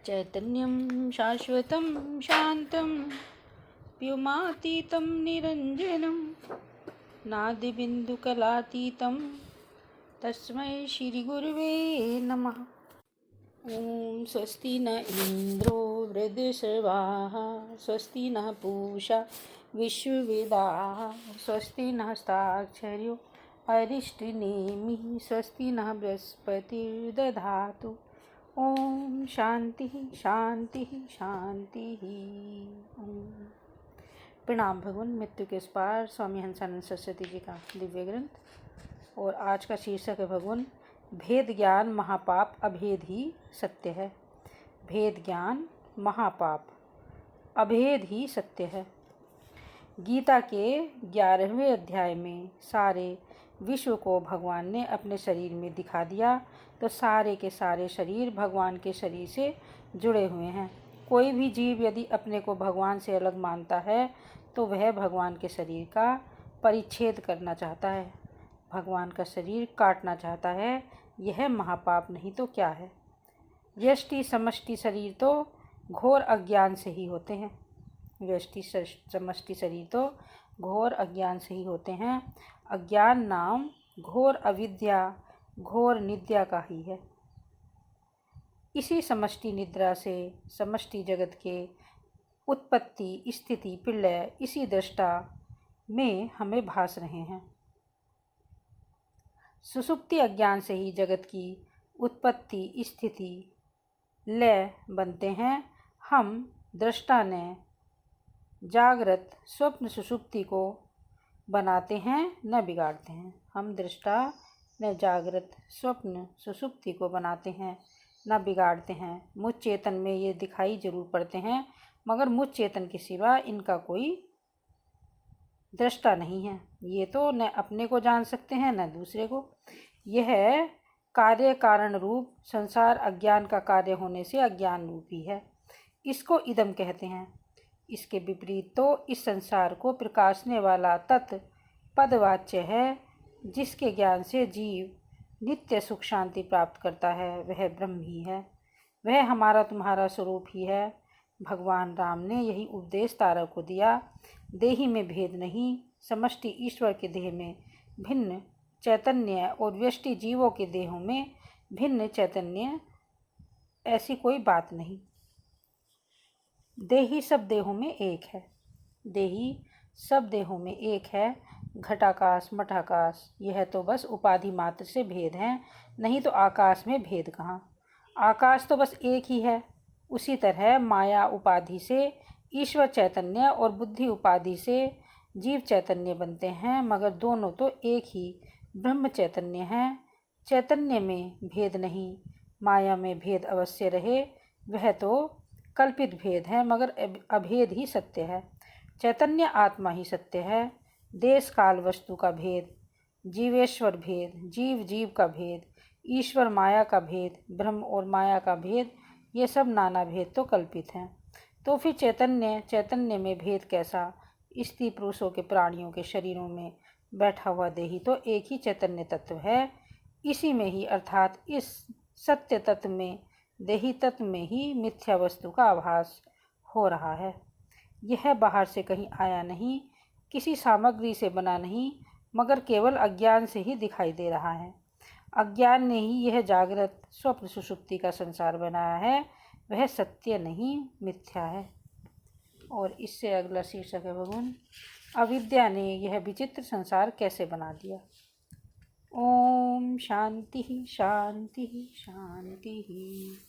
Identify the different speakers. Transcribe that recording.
Speaker 1: चैतन्यं शाश्वतं शान्तं व्योमातीतं निरञ्जनं नादिबिन्दुकलातीतं तस्मै श्रीगुरुवे नमः। ॐ स्वस्ति न इन्द्रो वृद्धश्रवाः स्वस्ति नः पूषा विश्ववेदाः स्वस्ति नः साक्षर्यो अरिष्टनेमिः स्वस्ति नः बृहस्पतिर्दधातु। ओम शांति शांति शांति। ओम। प्रणाम भगवान। मृत्यु के उस पार स्वामी हंसानंद सरस्वती जी का दिव्य ग्रंथ। और आज का शीर्षक है भगवान भेद ज्ञान महापाप अभेद ही सत्य है। भेद ज्ञान महापाप अभेद ही सत्य है। गीता के 11वें अध्याय में सारे विश्व को भगवान ने अपने शरीर में दिखा दिया, तो सारे के सारे शरीर भगवान के शरीर से जुड़े हुए हैं। कोई भी जीव यदि अपने को भगवान से अलग मानता है तो वह भगवान के शरीर का परिच्छेद करना चाहता है, भगवान का शरीर काटना चाहता है। यह महापाप नहीं तो क्या है। व्यष्टि समष्टि शरीर तो घोर अज्ञान से ही होते हैं। व्यष्टि समष्टि शरीर तो घोर अज्ञान से ही होते हैं। अज्ञान नाम घोर अविद्या घोर निद्रा का ही है। इसी समष्टि निद्रा से समष्टि जगत के उत्पत्ति स्थिति प्रलय इसी दृष्टा में हमें भास रहे हैं। सुषुप्ति अज्ञान से ही जगत की उत्पत्ति स्थिति लय बनते हैं। हम दृष्टा ने जागृत स्वप्न सुषुप्ति को बनाते हैं न बिगाड़ते हैं। हम दृष्टा न जागृत स्वप्न सुषुप्ति को बनाते हैं न बिगाड़ते हैं। मुझ चेतन में ये दिखाई जरूर पड़ते हैं, मगर मुझ चेतन के सिवा इनका कोई दृष्टा नहीं है। ये तो न अपने को जान सकते हैं न दूसरे को। यह कार्य कारण रूप संसार अज्ञान का कार्य होने से अज्ञान रूप ही है। इसको इदम कहते हैं। इसके विपरीत तो इस संसार को प्रकाशने वाला तत् पदवाच्य है। जिसके ज्ञान से जीव नित्य सुख शांति प्राप्त करता है वह ब्रह्म ही है। वह हमारा तुम्हारा स्वरूप ही है। भगवान राम ने यही उपदेश तारक को दिया। देही में भेद नहीं, समष्टि ईश्वर के देह में भिन्न चैतन्य और व्यष्टि जीवों के देहों में भिन्न चैतन्य, ऐसी कोई बात नहीं। देही सब देहों में एक है। देही सब देहों में एक है। घटाकाश मठाकाश यह तो बस उपाधि मात्र से भेद हैं, नहीं तो आकाश में भेद कहाँ। आकाश तो बस एक ही है। उसी तरह माया उपाधि से ईश्वर चैतन्य और बुद्धि उपाधि से जीव चैतन्य बनते हैं, मगर दोनों तो एक ही ब्रह्म चैतन्य हैं। चैतन्य में भेद नहीं। माया में भेद अवश्य रहे, वह तो कल्पित भेद है, मगर अभेद ही सत्य है। चैतन्य आत्मा ही सत्य है। देश काल वस्तु का भेद, जीवेश्वर भेद, जीव जीव का भेद, ईश्वर माया का भेद, ब्रह्म और माया का भेद, ये सब नाना भेद तो कल्पित हैं। तो फिर चैतन्य चैतन्य में भेद कैसा। स्त्री पुरुषों के प्राणियों के शरीरों में बैठा हुआ देही तो एक ही चैतन्य तत्व है। इसी में ही अर्थात इस सत्य तत्व में देही तत्व में ही मिथ्या वस्तु का आभास हो रहा है। यह बाहर से कहीं आया नहीं, किसी सामग्री से बना नहीं, मगर केवल अज्ञान से ही दिखाई दे रहा है। अज्ञान ने ही यह जागृत स्वप्न सुषुप्ति का संसार बनाया है। वह सत्य नहीं मिथ्या है। और इससे अगला शीर्षक है भगवान अविद्या ने यह विचित्र संसार कैसे बना दिया। ओम शांति शांति शांति।